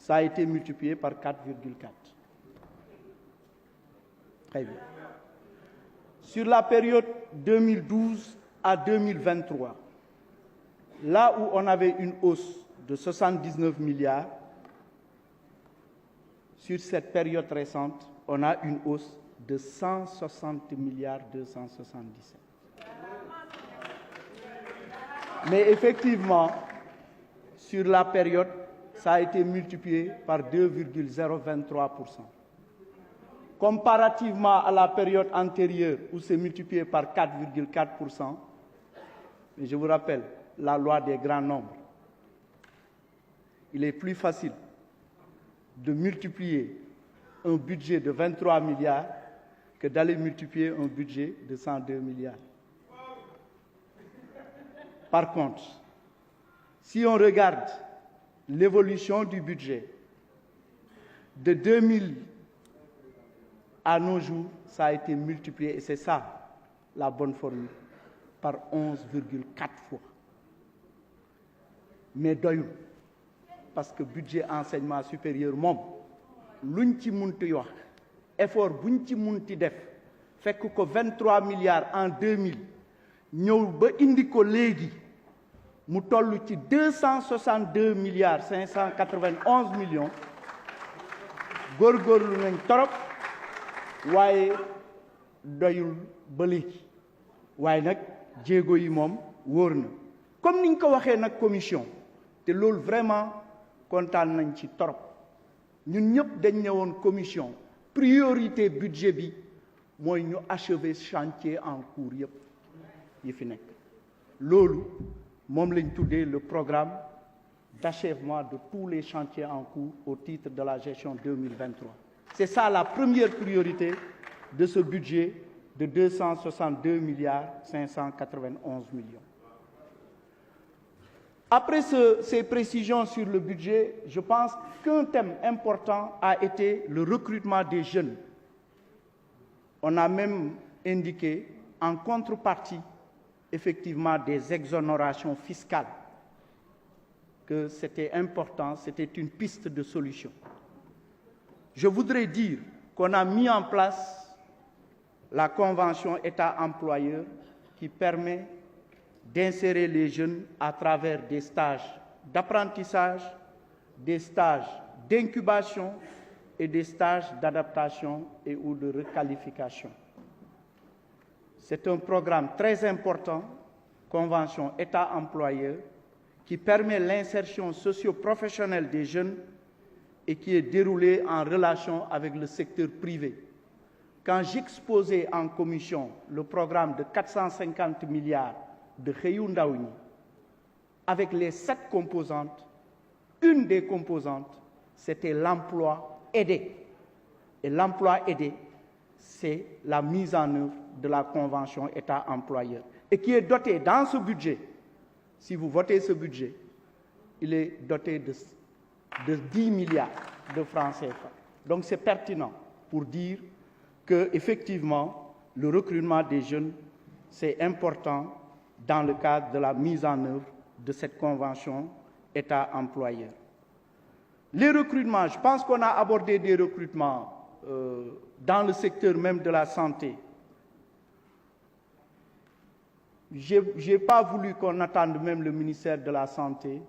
ça a été multiplié par 4,4. Très bien. Sur la période 2012 à 2023, là où on avait une hausse de 79 milliards, sur cette période récente, on a une hausse de 160 milliards 277. Mais effectivement, sur la période, ça a été multiplié par 2,023%. Comparativement à la période antérieure, où c'est multiplié par 4,4%, mais je vous rappelle, la loi des grands nombres, il est plus facile de multiplier un budget de 23 milliards que d'aller multiplier un budget de 102 milliards. Par contre, si on regarde l'évolution du budget de 2000 à nos jours, ça a été multiplié, et c'est ça la bonne formule, par 11,4 fois. Mais doyul, parce que budget enseignement supérieur moom luñ ci munti wax effort buñ ci munti def fekk ko 23 milliards en 2000 ñëw ba indi ko léegi mu toll ci 262 milliards 591 millions góorgóorlu nañ torop waaye doyul ba léegi waaye nag jéego yi moom wóor na comme niñ ko waxee nag commission te loolu vraiment kontaan nañ ci torop ñun ñëpp dañ ñëwoon commission priorité budget bi mooy ñu achever chantier en cours yëpp yi fi nekk loolu moom lañ tuddee le programme d'achèvement de tous les chantiers en cours au titre de la gestion 2023. C'est ça la première priorité de ce budget de 262 milliards 591 millions. Après ces précisions sur le budget, je pense qu'un thème important a été le recrutement des jeunes. On a même indiqué en contrepartie effectivement des exonérations fiscales que c'était important, c'était une piste de solution. Je voudrais dire qu'on a mis en place la convention État-employeur qui permet d'insérer les jeunes à travers des stages d'apprentissage, des stages d'incubation et des stages d'adaptation et ou de requalification. C'est un programme très important, convention État-employeur, qui permet l'insertion socio-professionnelle des jeunes et qui est déroulé en relation avec le secteur privé. Quand j'exposais en commission le programme de 450 milliards de Xëyu Ndaw ñi, avec les 7 composantes, une des composantes, c'était l'emploi aidé. Et l'emploi aidé, c'est la mise en œuvre de la convention État-employeur. Et qui est doté dans ce budget, si vous votez ce budget, il est doté de 10 milliards de francs CFA. Donc c'est pertinent pour dire qu'effectivement, le recrutement des jeunes, c'est important dans le cadre de la mise en œuvre de cette convention État-employeur. Les recrutements, je pense qu'on a abordé des recrutements dans le secteur même de la santé. Je n'ai pas voulu qu'on attende même le ministère de la Santé,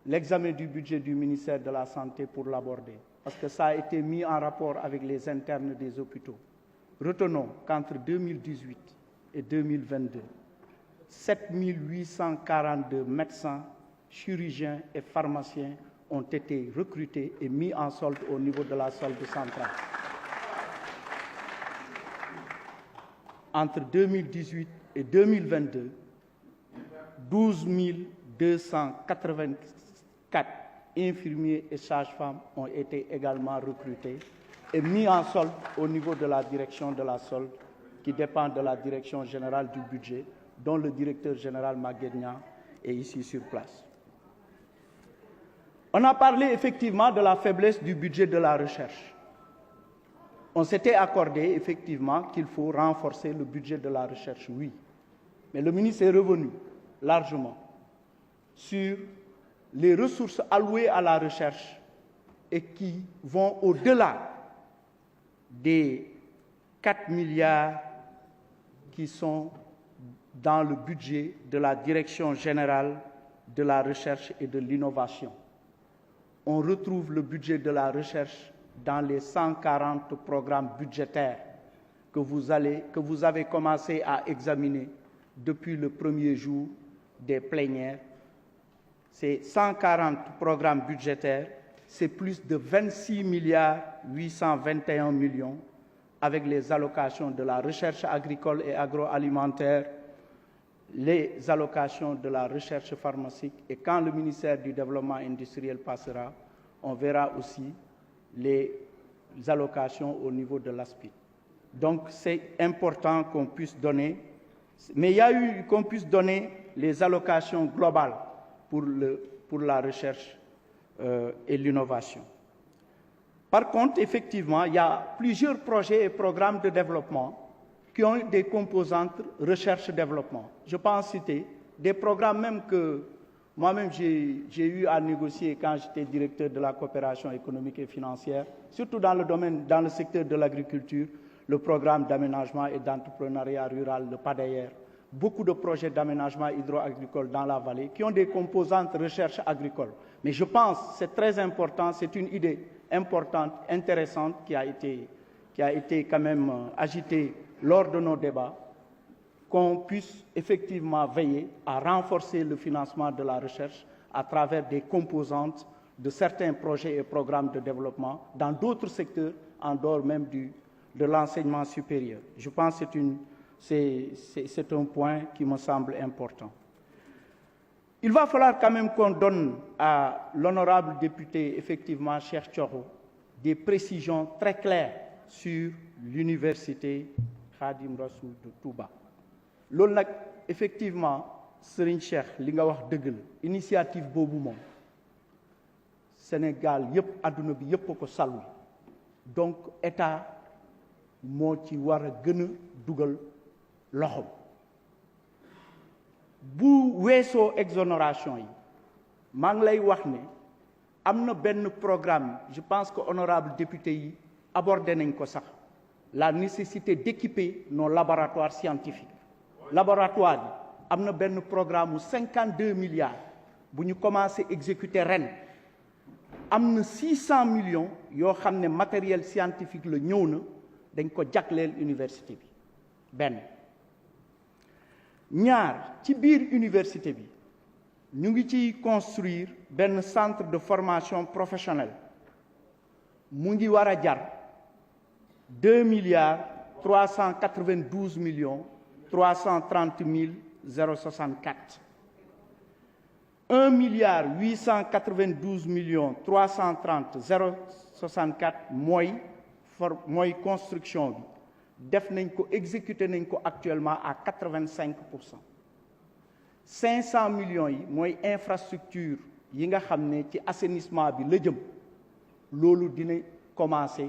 l'examen du budget du ministère de la Santé pour l'aborder, parce que ça a été mis en rapport avec les internes des hôpitaux. Retenons qu'entre 2018 et 2022, 7 842 médecins, chirurgiens et pharmaciens ont été recrutés et mis en solde au niveau de la solde centrale. Entre 2018 et 2022, 12 284 infirmiers et sages-femmes ont été également recrutés et mis en solde au niveau de la direction de la solde qui dépend de la direction générale du budget, dont le directeur général Maguette Niang est ici sur place. On a parlé effectivement de la faiblesse du budget de la recherche. On s'était accordé effectivement qu'il faut renforcer le budget de la recherche, oui. Mais le ministre est revenu largement sur les ressources allouées à la recherche et qui vont au-delà des 4 milliards qui sont dans le budget de la Direction générale de la recherche et de l'innovation. On retrouve le budget de la recherche dans les 140 programmes budgétaires que vous avez commencé à examiner depuis le premier jour des plénières. Ces 140 programmes budgétaires, c'est plus de 26 milliards 821 millions avec les allocations de la recherche agricole et agroalimentaire, les allocations de la recherche pharmaceutique, et quand le ministère du Développement industriel passera, on verra aussi les allocations au niveau de l'ASPI. Donc c'est important qu'on puisse donner, mais il y a eu qu'on puisse donner les allocations globales pour la recherche et l'innovation. Par contre, effectivement, il y a plusieurs projets et programmes de développement qui ont des composantes recherche-développement. Je pense citer des programmes même que moi-même j'ai eu à négocier quand j'étais directeur de la coopération économique et financière, surtout dans le secteur de l'agriculture, le programme d'aménagement et d'entrepreneuriat rural, le PADAER, beaucoup de projets d'aménagement hydro-agricole dans la vallée qui ont des composantes recherche agricole. Mais je pense que c'est très important, c'est une idée importante, intéressante qui a été quand même agitée lors de nos débats, qu'on puisse effectivement veiller à renforcer le financement de la recherche à travers des composantes de certains projets et programmes de développement dans d'autres secteurs, en dehors même de l'enseignement supérieur. Je pense que c'est un point qui me semble important. Il va falloir quand même qu'on donne à l'honorable député, effectivement, Cheikh Thioro, des précisions très claires sur l'université Khadim Rassoul de Touba. Loolu nag effectivement Serigne Cheikh li nga wax dëgg la initiative boobu moom Sénégal yëpp àdduna bi yëpp ko salu donc état moo ci war a gën a dugal loxoom bu weesoo exonération yi maa ngi lay wax ne am na benn programme je pense que honorable député yi abordé nañ ko sax la nécessité d'équiper nos laboratoires scientifiques laboratoire bi am na benn programme 52 milliards bu ñu commencé exécuter ren am na 600 millions yoo xam ne matériel scientifique la ñëw na dañ ko jagleel université bi benn ñaar ci biir université bi ñu ngi ciy construire benn centre de formation professionnelle mu ngi war a jar 2 milliards 392 millions 330 064 1 milliard 892 millions 330 064 mooy construction bi def nañ ko exécuté nañ ko actuellement à 85%. 500 millions yi mooy infrastructure yi nga xam ne ci assainissement bi la jëm loolu dina commencer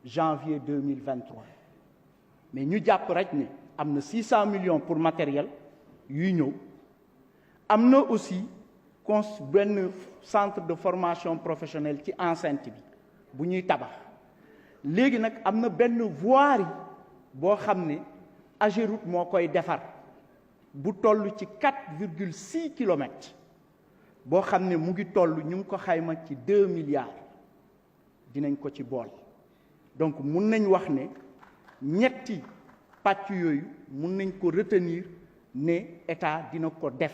janvier 2023 mais ñu jàpp rek ne am na 600 millions pour matériel yuy ñëw am na aussi benn centre de formation professionnelle ci enceinte bi bu ñuy tabax léegi nag am na benn voirie boo xam ne AGEROUTE moo koy defar bu toll ci 4,6 kilomètres boo xam ne mu ngi toll ñu ngi ko xayma ci 2 milliards dinañ ko ci bool donc mun nañ wax ne ñetti pàcc yooyu mun nañ ko retenir ne état dina ko def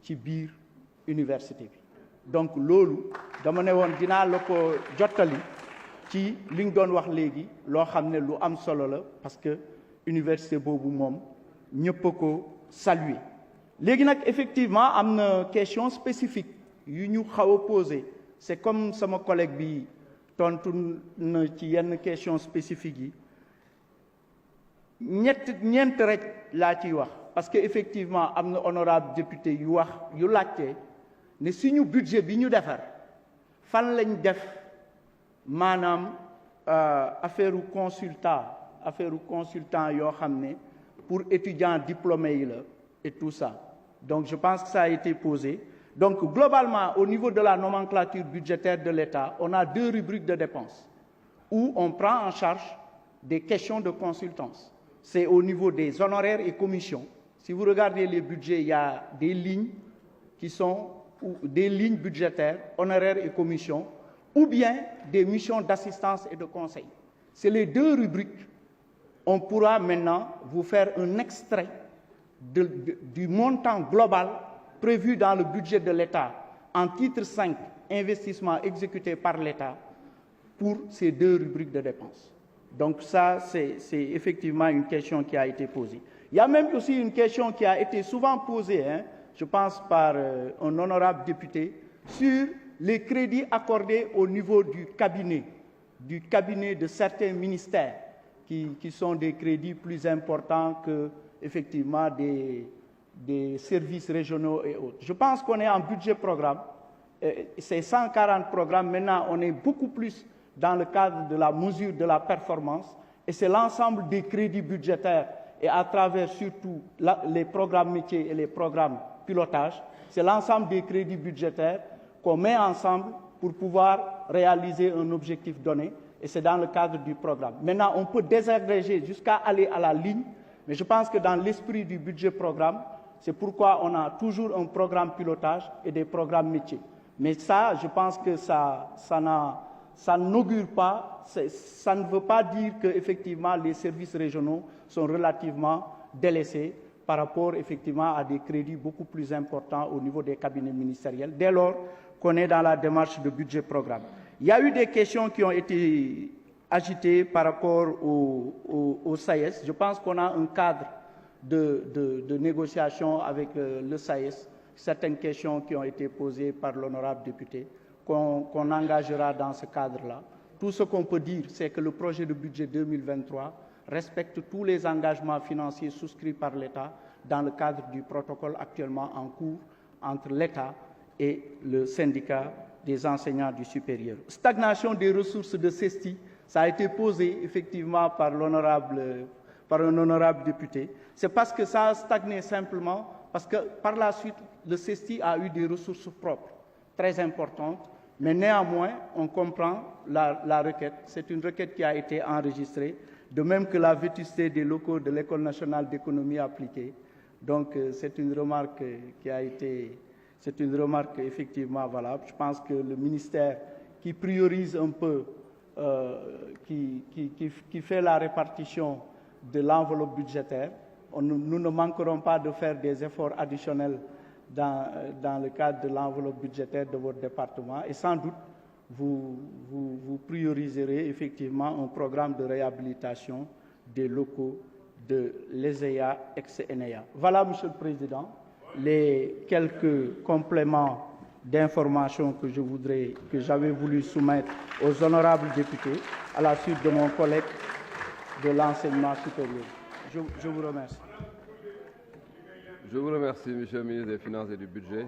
ci biir université bi donc loolu dama ne woon dinaa la ko jottali ci li nga doon wax léegi loo xam ne lu am solo la parce que université boobu moom ñëpp a ko saluer léegi nag effectivement am na question spécifique yu ñu xaw a posé c'est comme sama collègue bi tontu na ci yenn question spécifique yi ñeent rek laa ciy wax parce que effectivement am na honorable député yu laajte ne suñu budget bi ñu defar fan lañ def maanaam affaire consultant yoo xam ne pour étudiants diplômés yi la et tout ça donc je pense que ça a été posé Donc, globalement, au niveau de la nomenclature budgétaire de l'État, on a 2 rubriques de dépenses où on prend en charge des questions de consultance. C'est au niveau des honoraires et commissions. Si vous regardez les budgets, il y a des lignes qui sont des lignes budgétaires, honoraires et commissions, ou bien des missions d'assistance et de conseil. C'est les 2 rubriques. On pourra maintenant vous faire un extrait du montant global prévu dans le budget de l'État en titre 5, investissement exécuté par l'État, pour ces 2 rubriques de dépenses. Donc ça, c'est effectivement une question qui a été posée. Il y a même aussi une question qui a été souvent posée, je pense par un honorable député, sur les crédits accordés au niveau du cabinet de certains ministères, qui sont des crédits plus importants que, effectivement, des services régionaux et autres. Je pense qu'on est en budget programme, c'est 140 programmes, maintenant on est beaucoup plus dans le cadre de la mesure de la performance, et c'est l'ensemble des crédits budgétaires, et à travers surtout les programmes métiers et les programmes pilotage, c'est l'ensemble des crédits budgétaires qu'on met ensemble pour pouvoir réaliser un objectif donné, et c'est dans le cadre du programme. Maintenant, on peut désagréger jusqu'à aller à la ligne, mais je pense que dans l'esprit du budget programme, c'est pourquoi on a toujours un programme pilotage et des programmes métiers. Mais ça, je pense que ça n'augure pas, ça ne veut pas dire qu'effectivement les services régionaux sont relativement délaissés par rapport effectivement à des crédits beaucoup plus importants au niveau des cabinets ministériels, dès lors qu'on est dans la démarche de budget programme. Il y a eu des questions qui ont été agitées par rapport au SAES. Je pense qu'on a un cadre de négociation avec le SAES, certaines questions qui ont été posées par l'honorable député, qu'on engagera dans ce cadre-là. Tout ce qu'on peut dire, c'est que le projet de budget 2023 respecte tous les engagements financiers souscrits par l'État dans le cadre du protocole actuellement en cours entre l'État et le syndicat des enseignants du supérieur. Stagnation des ressources de CESTI, ça a été posé effectivement par un honorable député. C'est parce que ça a stagné simplement, parce que par la suite, le CESTI a eu des ressources propres très importantes, mais néanmoins, on comprend la requête. C'est une requête qui a été enregistrée, de même que la vétusté des locaux de l'École nationale d'économie appliquée. Donc, c'est une remarque qui a été... C'est une remarque effectivement valable. Je pense que le ministère qui priorise un peu, qui fait la répartition de l'enveloppe budgétaire, nous ne manquerons pas de faire des efforts additionnels dans le cadre de l'enveloppe budgétaire de votre département, et sans doute vous prioriserez effectivement un programme de réhabilitation des locaux de l'ESEA ex-ENEA. Voilà, Monsieur le Président, les quelques compléments d'informations que j'avais voulu soumettre aux honorables députés à la suite de mon collègue de l'enseignement supérieur. Je vous remercie. Je vous remercie, Monsieur le ministre des Finances et du Budget.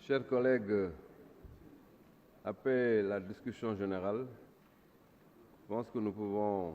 Chers collègues, après la discussion générale, je pense que nous pouvons